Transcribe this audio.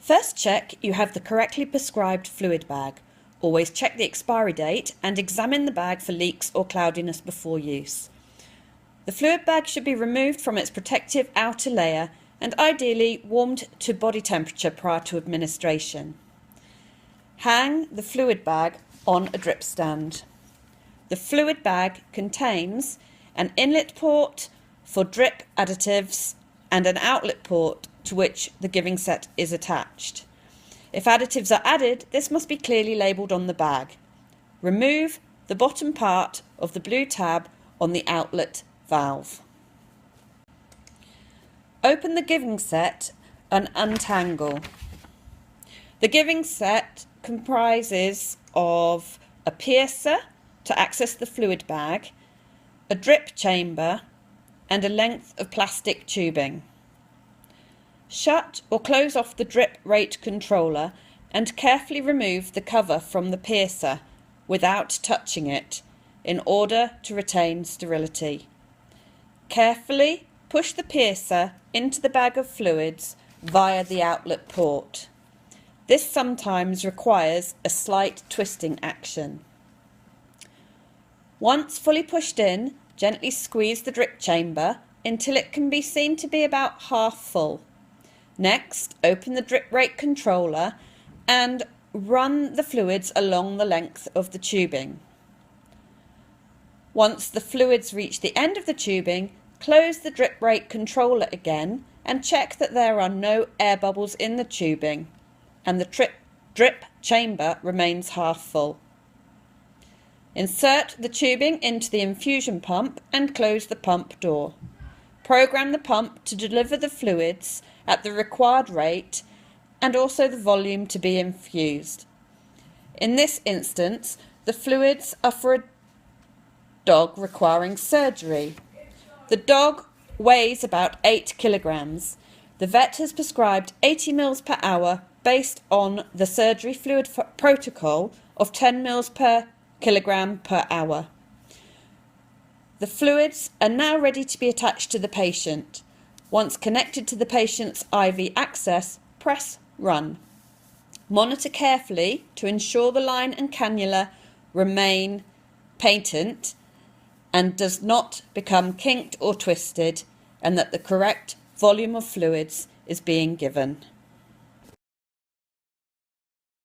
First, check you have the correctly prescribed fluid bag. Always check the expiry date and examine the bag for leaks or cloudiness before use. The fluid bag should be removed from its protective outer layer and ideally warmed to body temperature prior to administration. Hang the fluid bag on a drip stand. The fluid bag contains an inlet port for drip additives and an outlet port to which the giving set is attached. If additives are added, this must be clearly labelled on the bag. Remove the bottom part of the blue tab on the outlet valve. Open the giving set and untangle. The giving set comprises of a piercer to access the fluid bag, a drip chamber, and a length of plastic tubing. Shut or close off the drip rate controller and carefully remove the cover from the piercer without touching it in order to retain sterility. Carefully push the piercer into the bag of fluids via the outlet port. This sometimes requires a slight twisting action. Once fully pushed in, gently squeeze the drip chamber until it can be seen to be about half full. Next, open the drip rate controller and run the fluids along the length of the tubing. Once the fluids reach the end of the tubing, close the drip rate controller again and check that there are no air bubbles in the tubing and the drip chamber remains half full. Insert the tubing into the infusion pump and close the pump door. Program the pump to deliver the fluids at the required rate and also the volume to be infused. In this instance, the fluids are for a dog requiring surgery. The dog weighs about 8 kilograms. The vet has prescribed 80 ml per hour based on the surgery fluid protocol of 10 ml per kilogram per hour. The fluids are now ready to be attached to the patient. Once connected to the patient's IV access, press run. Monitor carefully to ensure the line and cannula remain patent and does not become kinked or twisted, and that the correct volume of fluids is being given.